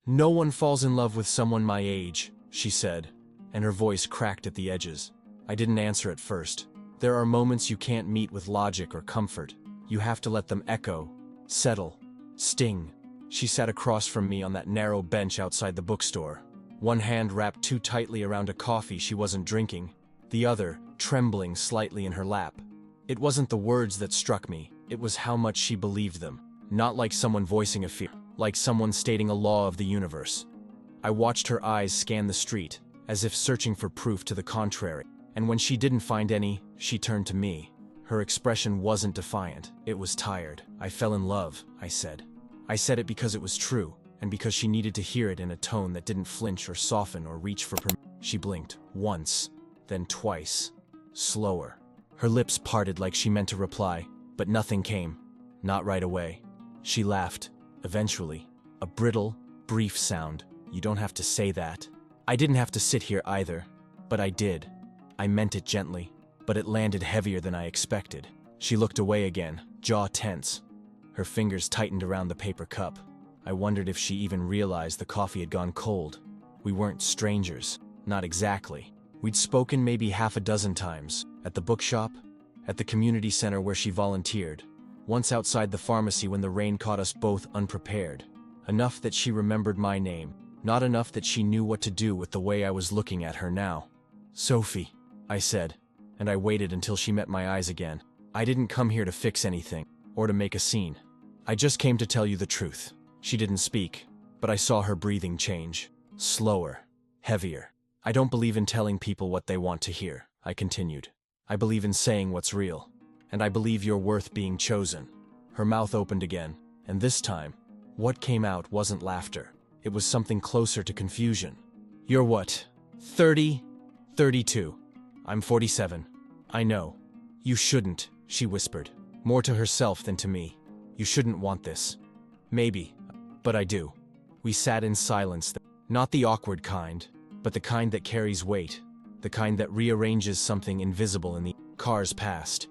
No one falls in love with someone my age, she said, and her voice cracked at the edges. I didn't answer at first. There are moments you can't meet with logic or comfort. You have to let them echo, settle, sting. She sat across from me on that narrow bench outside the bookstore, one hand wrapped too tightly around a coffee she wasn't drinking, the other trembling slightly in her lap. It wasn't the words that struck me, it was how much she believed them. Not like someone voicing a fear, like someone stating a law of the universe. I watched her eyes scan the street, as if searching for proof to the contrary, and when she didn't find any, she turned to me. Her expression wasn't defiant, it was tired. I fell in love, I said. I said it because it was true, and because she needed to hear it in a tone that didn't flinch or soften or reach for permission. She blinked, once, then twice, slower. Her lips parted like she meant to reply, but nothing came, not right away. She laughed, eventually, a brittle, brief sound. You don't have to say that. I didn't have to sit here either, but I did. I meant it gently, but it landed heavier than I expected. She looked away again, jaw tense. Her fingers tightened around the paper cup. I wondered if she even realized the coffee had gone cold. We weren't strangers, not exactly. We'd spoken maybe half a dozen times, at the bookshop, at the community center where she volunteered, once outside the pharmacy when the rain caught us both unprepared. Enough that she remembered my name, not enough that she knew what to do with the way I was looking at her now. Sophie, I said, and I waited until she met my eyes again. I didn't come here to fix anything, or to make a scene. I just came to tell you the truth. She didn't speak, but I saw her breathing change. Slower, heavier. I don't believe in telling people what they want to hear, I continued. I believe in saying what's real, and I believe you're worth being chosen. Her mouth opened again, and this time, what came out wasn't laughter. It was something closer to confusion. You're what? 30? 32. I'm 47. I know. You shouldn't, she whispered, more to herself than to me. You shouldn't want this. Maybe, but I do. We sat in silence, not the awkward kind, but the kind that carries weight, the kind that rearranges something invisible in the cars passed.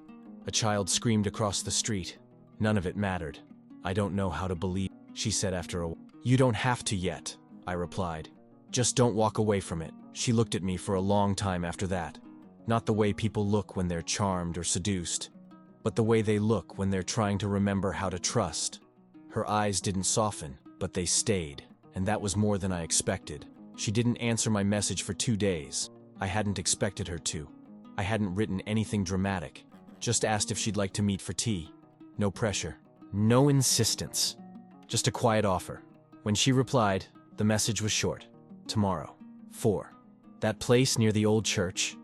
A child screamed across the street. None of it mattered. I don't know how to believe, she said after a while. You don't have to yet, I replied. Just don't walk away from it. She looked at me for a long time after that. Not the way people look when they're charmed or seduced, but the way they look when they're trying to remember how to trust. Her eyes didn't soften, but they stayed, and that was more than I expected. She didn't answer my message for 2 days. I hadn't expected her to. I hadn't written anything dramatic, just asked if she'd like to meet for tea. No pressure, no insistence, just a quiet offer. When she replied, the message was short. Tomorrow, 4. That place near the old church.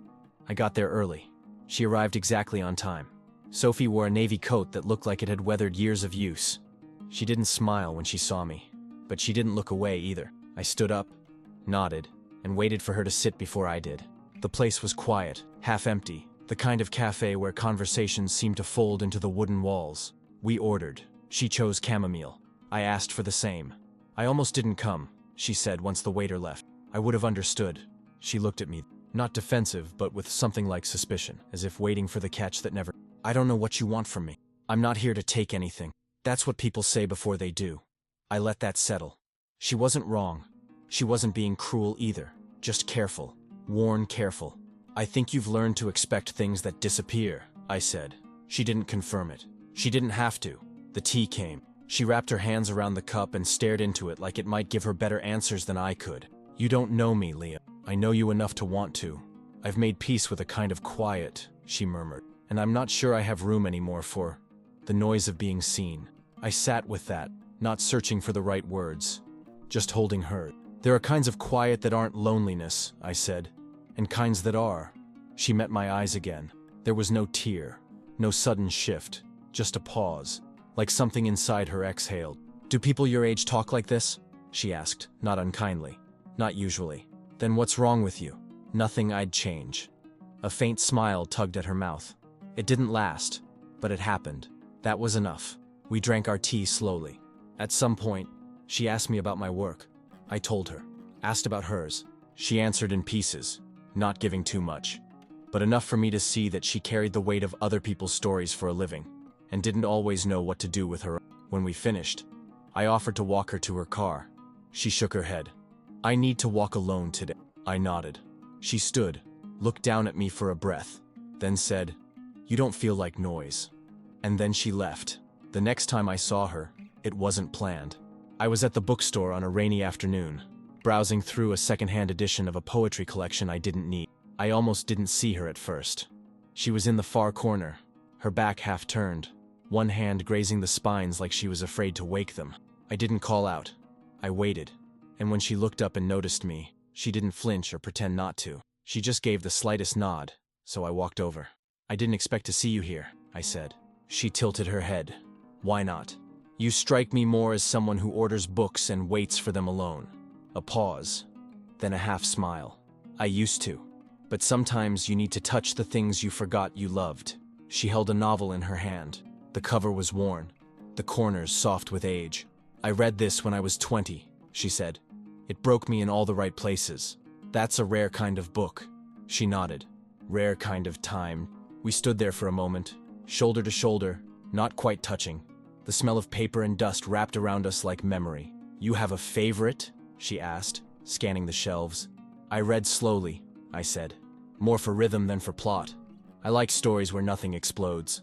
I got there early. She arrived exactly on time. Sophie wore a navy coat that looked like it had weathered years of use. She didn't smile when she saw me, but she didn't look away either. I stood up, nodded, and waited for her to sit before I did. The place was quiet, half empty, the kind of cafe where conversations seemed to fold into the wooden walls. We ordered. She chose chamomile. I asked for the same. I almost didn't come, she said once the waiter left. I would have understood. She looked at me, not defensive, but with something like suspicion, as if waiting for the catch that never. I don't know what you want from me. I'm not here to take anything. That's what people say before they do. I let that settle. She wasn't wrong. She wasn't being cruel either. Just careful. Worn careful. I think you've learned to expect things that disappear, I said. She didn't confirm it. She didn't have to. The tea came. She wrapped her hands around the cup and stared into it like it might give her better answers than I could. You don't know me, Leah. I know you enough to want to. I've made peace with a kind of quiet, she murmured, and I'm not sure I have room anymore for the noise of being seen. I sat with that, not searching for the right words, just holding her. There are kinds of quiet that aren't loneliness, I said, and kinds that are. She met my eyes again. There was no tear, no sudden shift, just a pause, like something inside her exhaled. Do people your age talk like this? She asked, not unkindly. Not usually. Then what's wrong with you? Nothing I'd change. A faint smile tugged at her mouth. It didn't last, but it happened. That was enough. We drank our tea slowly. At some point, she asked me about my work. I told her. Asked about hers. She answered in pieces, not giving too much, but enough for me to see that she carried the weight of other people's stories for a living, and didn't always know what to do with her. When we finished, I offered to walk her to her car. She shook her head. I need to walk alone today. I nodded. She stood, looked down at me for a breath, then said, "You don't feel like noise." And then she left. The next time I saw her, it wasn't planned. I was at the bookstore on a rainy afternoon, browsing through a secondhand edition of a poetry collection I didn't need. I almost didn't see her at first. She was in the far corner, her back half turned, one hand grazing the spines like she was afraid to wake them. I didn't call out. I waited. And when she looked up and noticed me, she didn't flinch or pretend not to. She just gave the slightest nod, so I walked over. "I didn't expect to see you here," I said. She tilted her head. "Why not? You strike me more as someone who orders books and waits for them alone." A pause, then a half smile. "I used to. But sometimes you need to touch the things you forgot you loved." She held a novel in her hand. The cover was worn, the corners soft with age. "I read this when I was 20, she said. "It broke me in all the right places. That's a rare kind of book." She nodded. "Rare kind of time." We stood there for a moment, shoulder to shoulder, not quite touching. The smell of paper and dust wrapped around us like memory. "You have a favorite?" she asked, scanning the shelves. I read slowly, I said. "More for rhythm than for plot. I like stories where nothing explodes."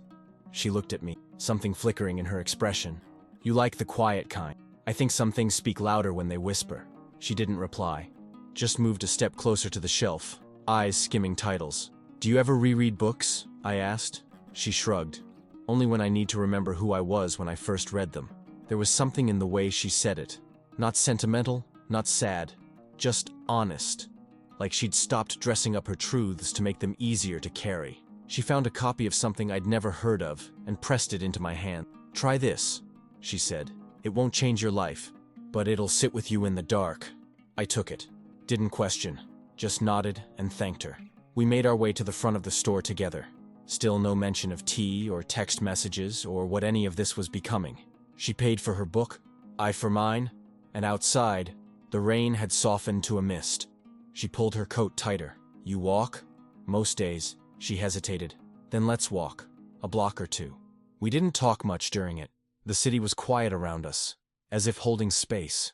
She looked at me, something flickering in her expression. "You like the quiet kind. I think some things speak louder when they whisper." She didn't reply, just moved a step closer to the shelf, eyes skimming titles. "Do you ever reread books?" I asked. She shrugged. "Only when I need to remember who I was when I first read them." There was something in the way she said it. Not sentimental, not sad, just honest. Like she'd stopped dressing up her truths to make them easier to carry. She found a copy of something I'd never heard of and pressed it into my hand. "Try this," she said. "It won't change your life, but it'll sit with you in the dark." I took it. Didn't question. Just nodded and thanked her. We made our way to the front of the store together. Still no mention of tea or text messages or what any of this was becoming. She paid for her book, I for mine, and outside, the rain had softened to a mist. She pulled her coat tighter. "You walk?" "Most days." She hesitated. "Then let's walk. A block or two." We didn't talk much during it. The city was quiet around us, as if holding space.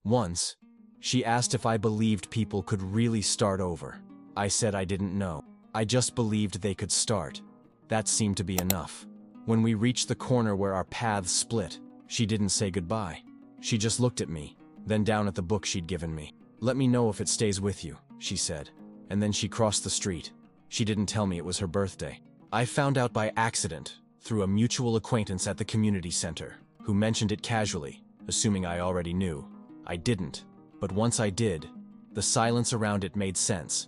Once, she asked if I believed people could really start over. I said I didn't know. I just believed they could start. That seemed to be enough. When we reached the corner where our paths split, she didn't say goodbye. She just looked at me, then down at the book she'd given me. "Let me know if it stays with you," she said. And then she crossed the street. She didn't tell me it was her birthday. I found out by accident, through a mutual acquaintance at the community center, who mentioned it casually, assuming I already knew. I didn't, but once I did, the silence around it made sense.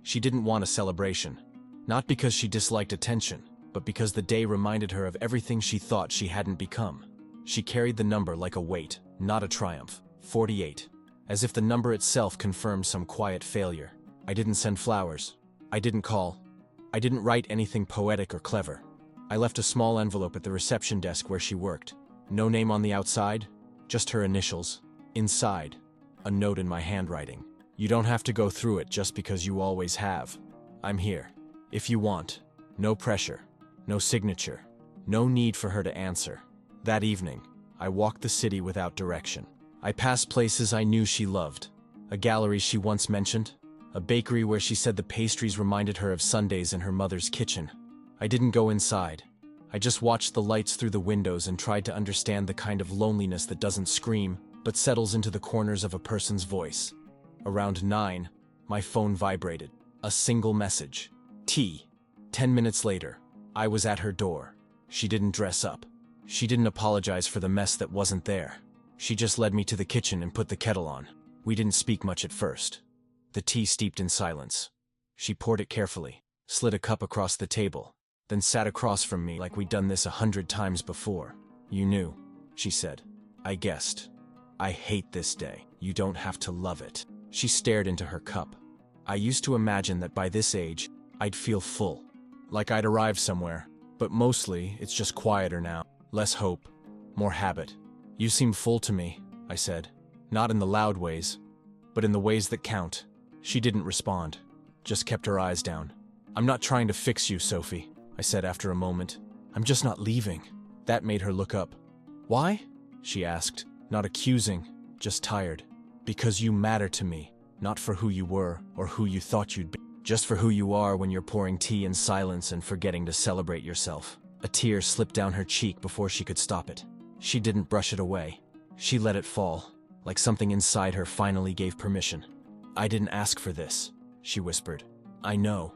She didn't want a celebration, not because she disliked attention, but because the day reminded her of everything she thought she hadn't become. She carried the number like a weight, not a triumph. 48. As if the number itself confirmed some quiet failure. I didn't send flowers. I didn't call. I didn't write anything poetic or clever. I left a small envelope at the reception desk where she worked. No name on the outside, just her initials. Inside, a note in my handwriting. "You don't have to go through it just because you always have. I'm here. If you want. No pressure. No signature. No need for her to answer." That evening, I walked the city without direction. I passed places I knew she loved. A gallery she once mentioned. A bakery where she said the pastries reminded her of Sundays in her mother's kitchen. I didn't go inside. I just watched the lights through the windows and tried to understand the kind of loneliness that doesn't scream, but settles into the corners of a person's voice. Around 9, my phone vibrated. A single message. Tea. 10 minutes later, I was at her door. She didn't dress up. She didn't apologize for the mess that wasn't there. She just led me to the kitchen and put the kettle on. We didn't speak much at first. The tea steeped in silence. She poured it carefully, slid a cup across the table, then sat across from me like we'd done this 100 times before. "You knew," she said. "I guessed. I hate this day. You don't have to love it." She stared into her cup. I used to imagine that by this age, I'd feel full, like I'd arrived somewhere, but mostly it's just quieter now, less hope, more habit. "You seem full to me," I said, not in the loud ways, but in the ways that count. She didn't respond, just kept her eyes down. "I'm not trying to fix you, Sophie," I said after a moment. "I'm just not leaving." That made her look up. "Why?" she asked, not accusing, just tired. Because you matter to me, not for who you were or who you thought you'd be. Just for who you are when you're pouring tea in silence and forgetting to celebrate yourself. A tear slipped down her cheek before she could stop it. She didn't brush it away. She let it fall, like something inside her finally gave permission. I didn't ask for this, she whispered. I know.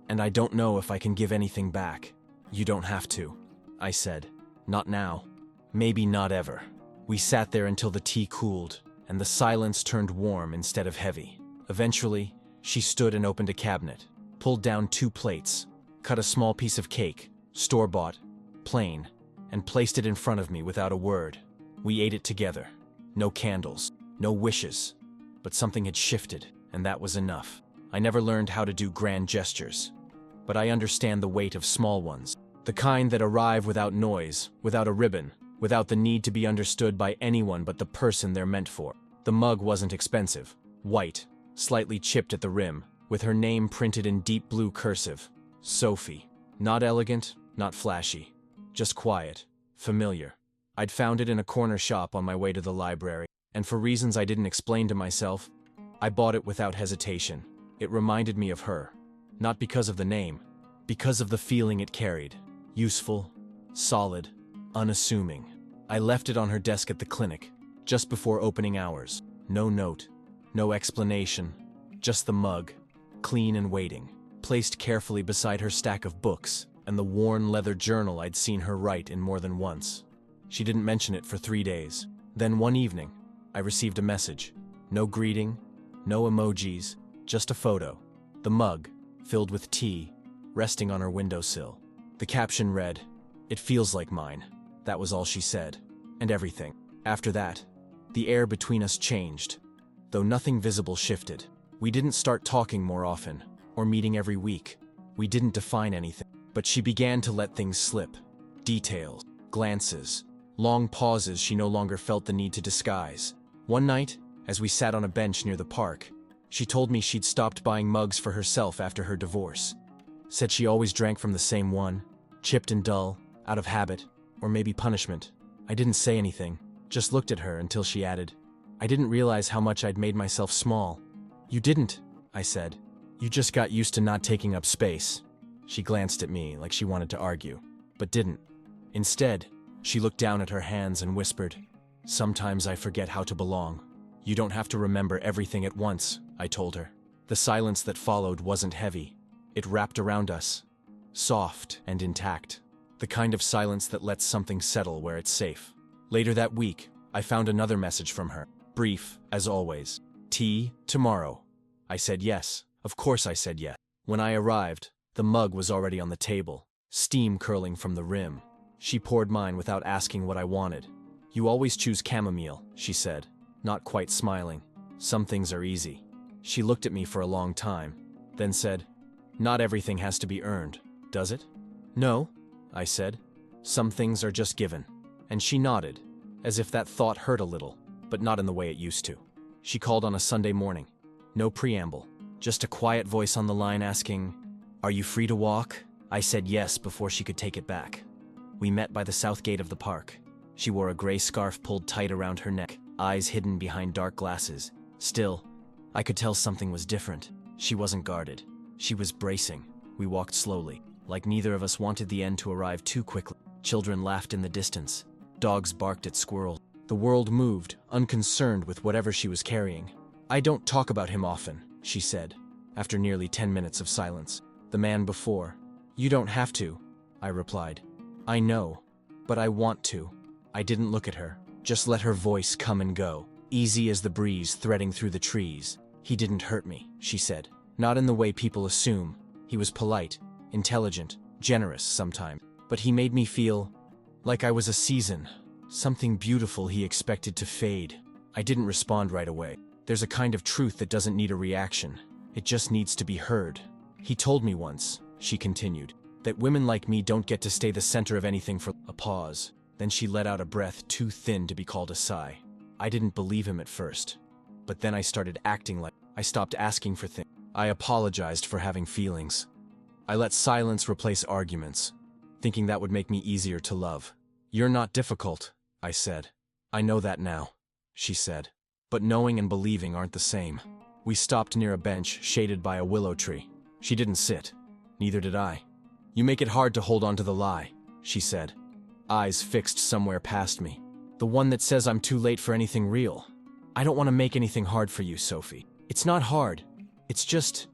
And I don't know if I can give anything back. You don't have to, I said. Not now. Maybe not ever. We sat there until the tea cooled, and the silence turned warm instead of heavy. Eventually, she stood and opened a cabinet, pulled down 2 plates, cut a small piece of cake, store-bought, plain, and placed it in front of me without a word. We ate it together. No candles, no wishes. But something had shifted, and that was enough. I never learned how to do grand gestures, but I understand the weight of small ones. The kind that arrive without noise, without a ribbon, without the need to be understood by anyone but the person they're meant for. The mug wasn't expensive. White, slightly chipped at the rim, with her name printed in deep blue cursive. Sophie. Not elegant, not flashy. Just quiet, familiar. I'd found it in a corner shop on my way to the library, and for reasons I didn't explain to myself, I bought it without hesitation. It reminded me of her. Not because of the name, because of the feeling it carried. Useful, solid, unassuming. I left it on her desk at the clinic, just before opening hours. No note, no explanation, just the mug, clean and waiting, placed carefully beside her stack of books and the worn leather journal I'd seen her write in more than once. She didn't mention it for 3 days. Then one evening, I received a message. No greeting, no emojis, just a photo. The mug, filled with tea, resting on her windowsill. The caption read, "It feels like mine." That was all she said, and everything. After that, the air between us changed, though nothing visible shifted. We didn't start talking more often, or meeting every week. We didn't define anything, but she began to let things slip. Details, glances, long pauses she no longer felt the need to disguise. One night, as we sat on a bench near the park, she told me she'd stopped buying mugs for herself after her divorce. Said she always drank from the same one, chipped and dull, out of habit, or maybe punishment. I didn't say anything, just looked at her until she added, "I didn't realize how much I'd made myself small." "You didn't," I said. "You just got used to not taking up space." She glanced at me like she wanted to argue, but didn't. Instead, she looked down at her hands and whispered, "Sometimes I forget how to belong." "You don't have to remember everything at once," I told her. The silence that followed wasn't heavy. It wrapped around us, soft and intact. The kind of silence that lets something settle where it's safe. Later that week, I found another message from her. Brief, as always. "Tea, tomorrow." I said yes. Of course I said yes. When I arrived, the mug was already on the table, steam curling from the rim. She poured mine without asking what I wanted. "You always choose chamomile," she said, not quite smiling. "Some things are easy." She looked at me for a long time, then said, "Not everything has to be earned, does it?" "No," I said. "Some things are just given." And she nodded, as if that thought hurt a little, but not in the way it used to. She called on a Sunday morning. No preamble, just a quiet voice on the line asking, "Are you free to walk?" I said yes before she could take it back. We met by the south gate of the park. She wore a gray scarf pulled tight around her neck, eyes hidden behind dark glasses. Still, I could tell something was different. She wasn't guarded. She was bracing. We walked slowly, like neither of us wanted the end to arrive too quickly. Children laughed in the distance. Dogs barked at squirrels. The world moved, unconcerned with whatever she was carrying. "I don't talk about him often," she said, after nearly 10 minutes of silence. "The man before." "You don't have to," I replied. "I know, but I want to." I didn't look at her, just let her voice come and go, easy as the breeze threading through the trees. "He didn't hurt me," she said. "Not in the way people assume. He was polite, intelligent, generous sometimes. But he made me feel like I was a season, something beautiful he expected to fade." I didn't respond right away. There's a kind of truth that doesn't need a reaction. It just needs to be heard. "He told me once," she continued, "that women like me don't get to stay the center of anything for a pause." Then she let out a breath too thin to be called a sigh. I didn't believe him at first, but then I started acting like I stopped asking for things. I apologized for having feelings. I let silence replace arguments, thinking that would make me easier to love. "You're not difficult," I said. "I know that now," she said. but knowing and believing aren't the same. We stopped near a bench shaded by a willow tree. She didn't sit. Neither did I. "You make it hard to hold on to the lie," she said, eyes fixed somewhere past me. "The one that says I'm too late for anything real. I don't want to make anything hard for you, Sophie. It's not hard. It's just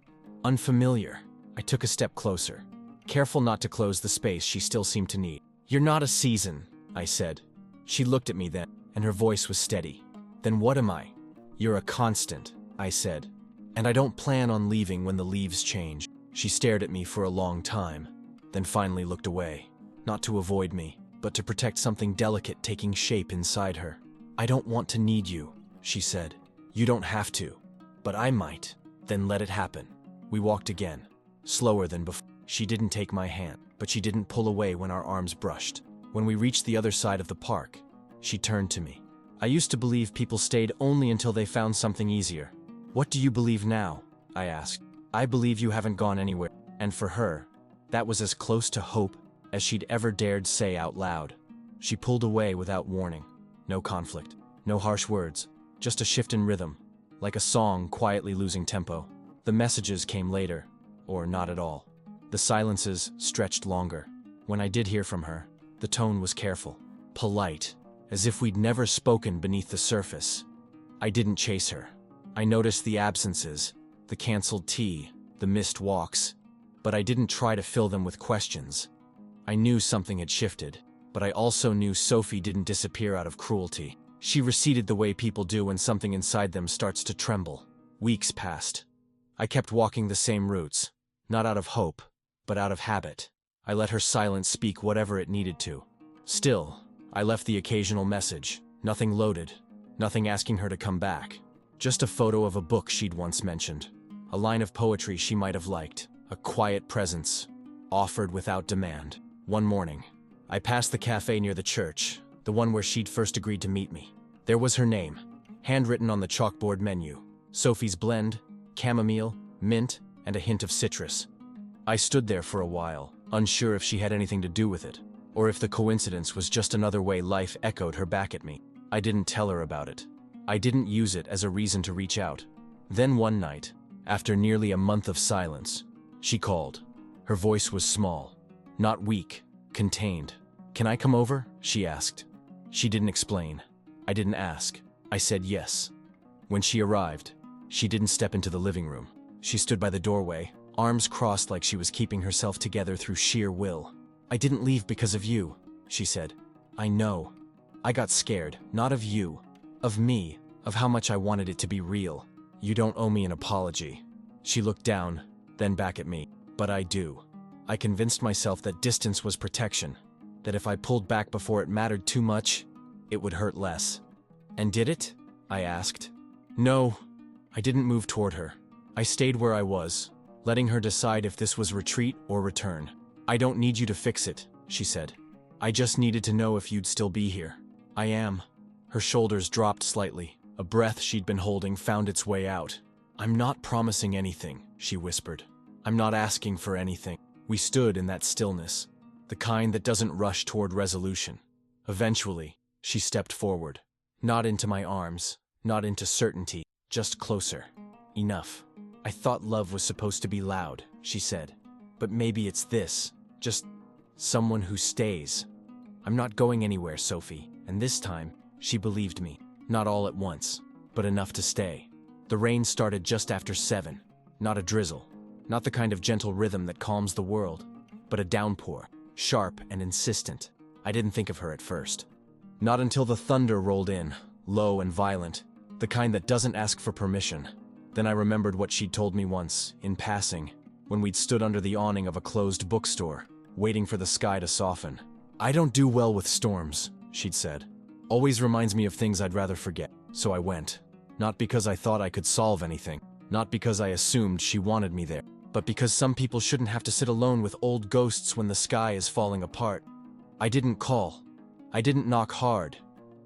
unfamiliar." I took a step closer, careful not to close the space she still seemed to need. "You're not a season," I said. She looked at me then, and her voice was steady. "Then what am I?" "You're a constant," I said. "And I don't plan on leaving when the leaves change." She stared at me for a long time, then finally looked away, not to avoid me, but to protect something delicate taking shape inside her. "I don't want to need you," she said. "You don't have to, but I might." "Then let it happen." We walked again, slower than before. She didn't take my hand, but she didn't pull away when our arms brushed. When we reached the other side of the park, she turned to me. "I used to believe people stayed only until they found something easier. What do you believe now?" I asked. "I believe you haven't gone anywhere." And for her, that was as close to hope as she'd ever dared say out loud. She pulled away without warning. No conflict, no harsh words, just a shift in rhythm, like a song quietly losing tempo. The messages came later, or not at all. The silences stretched longer. When I did hear from her, the tone was careful, polite, as if we'd never spoken beneath the surface. I didn't chase her. I noticed the absences, the canceled tea, the missed walks, but I didn't try to fill them with questions. I knew something had shifted, but I also knew Sophie didn't disappear out of cruelty. She receded the way people do when something inside them starts to tremble. Weeks passed. I kept walking the same routes, not out of hope, but out of habit. I let her silence speak whatever it needed to. Still, I left the occasional message, nothing loaded, nothing asking her to come back. Just a photo of a book she'd once mentioned, a line of poetry she might have liked, a quiet presence, offered without demand. One morning, I passed the cafe near the church, the one where she'd first agreed to meet me. There was her name, handwritten on the chalkboard menu, Sophie's Blend, chamomile, mint, and a hint of citrus. I stood there for a while, unsure if she had anything to do with it, or if the coincidence was just another way life echoed her back at me. I didn't tell her about it. I didn't use it as a reason to reach out. Then one night, after nearly a month of silence, she called. Her voice was small, not weak, contained. "Can I come over?" she asked. She didn't explain. I didn't ask. I said yes. When she arrived, she didn't step into the living room. She stood by the doorway, arms crossed like she was keeping herself together through sheer will. "I didn't leave because of you," she said. "I know. I got scared, not of you, of me, of how much I wanted it to be real. You don't owe me an apology." She looked down, then back at me. "But I do." I convinced myself that distance was protection, that if I pulled back before it mattered too much, it would hurt less. "And did it?" I asked. "No." I didn't move toward her. I stayed where I was, letting her decide if this was retreat or return. "I don't need you to fix it," she said. "I just needed to know if you'd still be here." "I am." Her shoulders dropped slightly. A breath she'd been holding found its way out. "I'm not promising anything," she whispered. "I'm not asking for anything." We stood in that stillness, the kind that doesn't rush toward resolution. Eventually, she stepped forward. Not into my arms, not into certainty, just closer. "Enough. I thought love was supposed to be loud," she said. "But maybe it's this, just someone who stays." "I'm not going anywhere, Sophie." And this time, she believed me. Not all at once, but enough to stay. The rain started just after 7. Not a drizzle. Not the kind of gentle rhythm that calms the world, but a downpour, sharp and insistent. I didn't think of her at first. Not until the thunder rolled in, low and violent, the kind that doesn't ask for permission. Then I remembered what she'd told me once, in passing, when we'd stood under the awning of a closed bookstore, waiting for the sky to soften. "I don't do well with storms," she'd said. "Always reminds me of things I'd rather forget." So I went. Not because I thought I could solve anything, not because I assumed she wanted me there, but because some people shouldn't have to sit alone with old ghosts when the sky is falling apart. I didn't call. I didn't knock hard.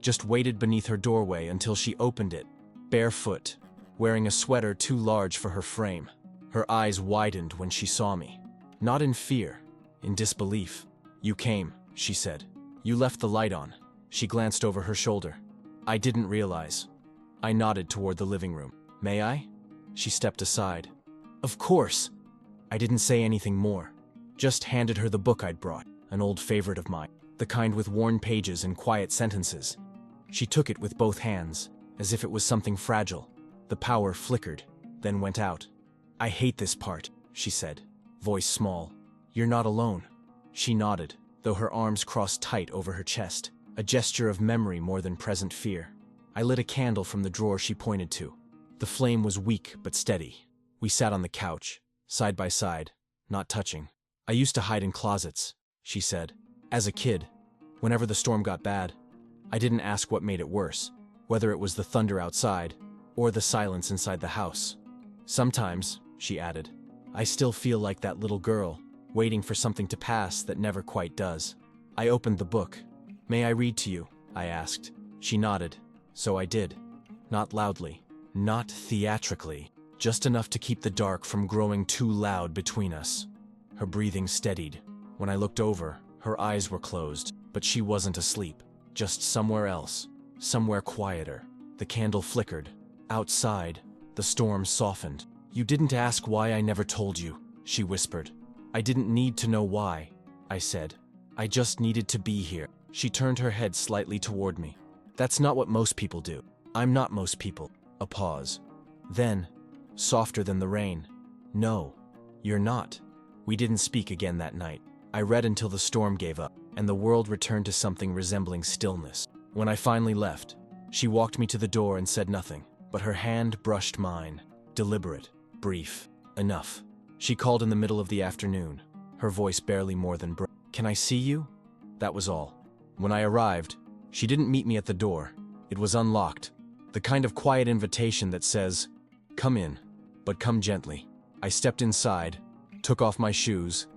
Just waited beneath her doorway until she opened it, barefoot, wearing a sweater too large for her frame. Her eyes widened when she saw me. Not in fear, in disbelief. "You came," she said. "You left the light on." She glanced over her shoulder. "I didn't realize." I nodded toward the living room. May I? She stepped aside. Of course. I didn't say anything more. Just handed her the book I'd brought, an old favorite of mine, the kind with worn pages and quiet sentences. She took it with both hands, as if it was something fragile. The power flickered, then went out. I hate this part, she said, voice small. You're not alone. She nodded, though her arms crossed tight over her chest, a gesture of memory more than present fear. I lit a candle from the drawer she pointed to. The flame was weak but steady. We sat on the couch, side by side, not touching. I used to hide in closets, she said. As a kid, whenever the storm got bad, I didn't ask what made it worse, whether it was the thunder outside or the silence inside the house. Sometimes, she added, I still feel like that little girl, waiting for something to pass that never quite does. I opened the book. May I read to you? I asked. She nodded. So I did. Not loudly, not theatrically, just enough to keep the dark from growing too loud between us. Her breathing steadied. When I looked over, her eyes were closed, but she wasn't asleep, just somewhere else, somewhere quieter. The candle flickered. Outside, the storm softened. You didn't ask why I never told you, she whispered. I didn't need to know why, I said. I just needed to be here. She turned her head slightly toward me. That's not what most people do. I'm not most people. A pause. Then, softer than the rain. No, you're not. We didn't speak again that night. I read until the storm gave up, and the world returned to something resembling stillness. When I finally left, she walked me to the door and said nothing, but her hand brushed mine. Deliberate, brief, enough. She called in the middle of the afternoon, her voice barely more than Can I see you? That was all. When I arrived, she didn't meet me at the door. It was unlocked, the kind of quiet invitation that says, come in, but come gently. I stepped inside, took off my shoes,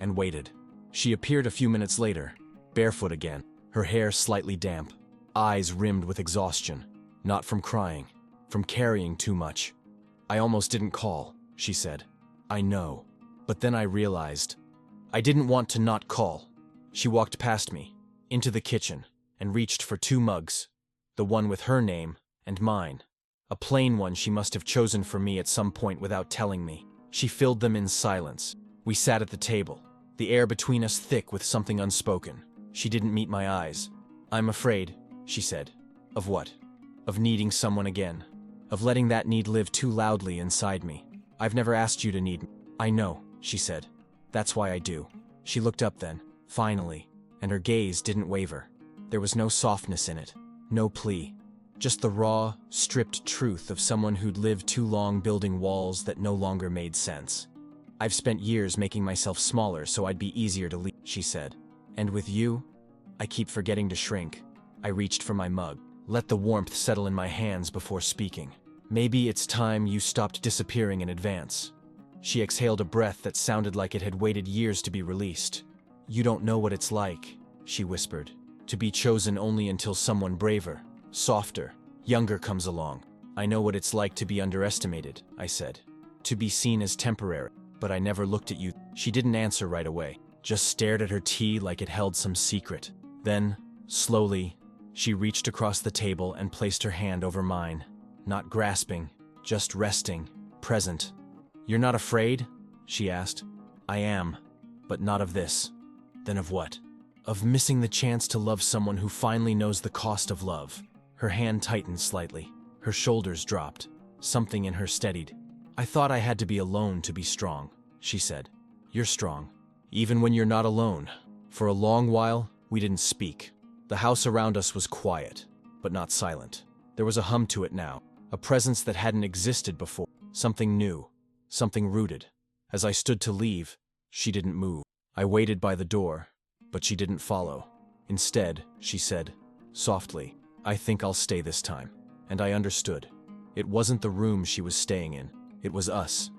and waited. She appeared a few minutes later, barefoot again, her hair slightly damp, eyes rimmed with exhaustion, not from crying, from carrying too much. I almost didn't call, she said. I know. But then I realized I didn't want to not call. She walked past me, into the kitchen, and reached for 2 mugs, the one with her name and mine. A plain one she must have chosen for me at some point without telling me. She filled them in silence. We sat at the table, the air between us thick with something unspoken. She didn't meet my eyes. I'm afraid, she said. Of what? Of needing someone again. Of letting that need live too loudly inside me. I've never asked you to need me. I know, she said. That's why I do. She looked up then, finally, and her gaze didn't waver. There was no softness in it, no plea. Just the raw, stripped truth of someone who'd lived too long building walls that no longer made sense. I've spent years making myself smaller so I'd be easier to leave, she said. And with you, I keep forgetting to shrink. I reached for my mug, let the warmth settle in my hands before speaking. Maybe it's time you stopped disappearing in advance. She exhaled a breath that sounded like it had waited years to be released. You don't know what it's like, she whispered, to be chosen only until someone braver, softer, younger comes along. I know what it's like to be underestimated, I said. To be seen as temporary, but I never looked at you. She didn't answer right away, just stared at her tea like it held some secret. Then, slowly, she reached across the table and placed her hand over mine. Not grasping, just resting, present. You're not afraid? She asked. I am, but not of this. Then of what? Of missing the chance to love someone who finally knows the cost of love. Her hand tightened slightly. Her shoulders dropped. Something in her steadied. I thought I had to be alone to be strong, she said. You're strong, even when you're not alone. For a long while, we didn't speak. The house around us was quiet, but not silent. There was a hum to it now, a presence that hadn't existed before. Something new, something rooted. As I stood to leave, she didn't move. I waited by the door, but she didn't follow. Instead, she said, softly, I think I'll stay this time. And I understood. It wasn't the room she was staying in. It was us.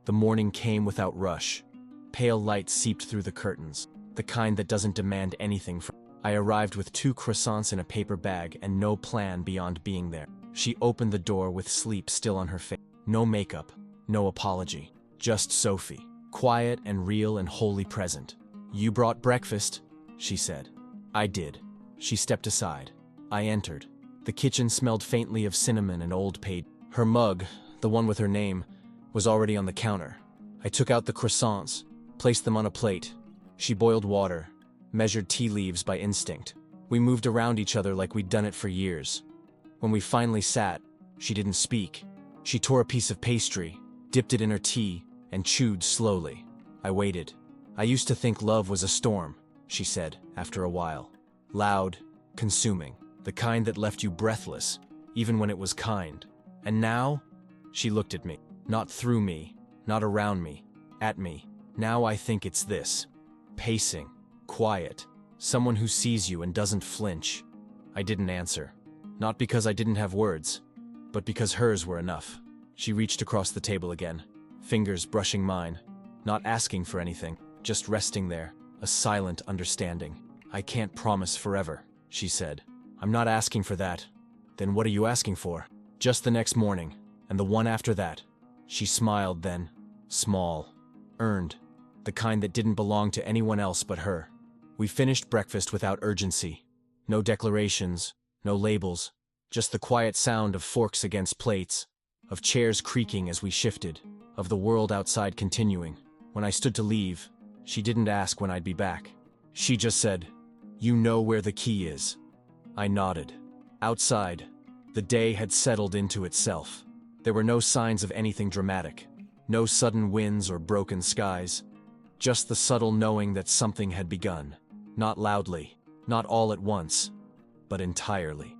The morning came without rush. Pale light seeped through the curtains, the kind that doesn't demand anything from. I arrived with 2 croissants in a paper bag and no plan beyond being there. She opened the door with sleep still on her face. No makeup, no apology. Just Sophie, quiet and real and wholly present. You brought breakfast, she said. I did. She stepped aside. I entered. The kitchen smelled faintly of cinnamon and old paint. Her mug, the one with her name, was already on the counter. I took out the croissants, placed them on a plate. She boiled water, measured tea leaves by instinct. We moved around each other like we'd done it for years. When we finally sat, she didn't speak. She tore a piece of pastry, dipped it in her tea, and chewed slowly. I waited. I used to think love was a storm, she said, after a while. Loud, consuming, the kind that left you breathless, even when it was kind. And now, she looked at me. Not through me, not around me, at me. Now I think it's this. Pacing, quiet, someone who sees you and doesn't flinch. I didn't answer. Not because I didn't have words, but because hers were enough. She reached across the table again, fingers brushing mine, not asking for anything, just resting there, a silent understanding. I can't promise forever, she said. I'm not asking for that. Then what are you asking for? Just the next morning, and the one after that. She smiled then, small, earned, the kind that didn't belong to anyone else but her. We finished breakfast without urgency. No declarations, no labels, just the quiet sound of forks against plates, of chairs creaking as we shifted, of the world outside continuing. When I stood to leave, she didn't ask when I'd be back. She just said, "You know where the key is." I nodded. Outside, the day had settled into itself. There were no signs of anything dramatic, no sudden winds or broken skies, just the subtle knowing that something had begun. Not loudly, not all at once, but entirely.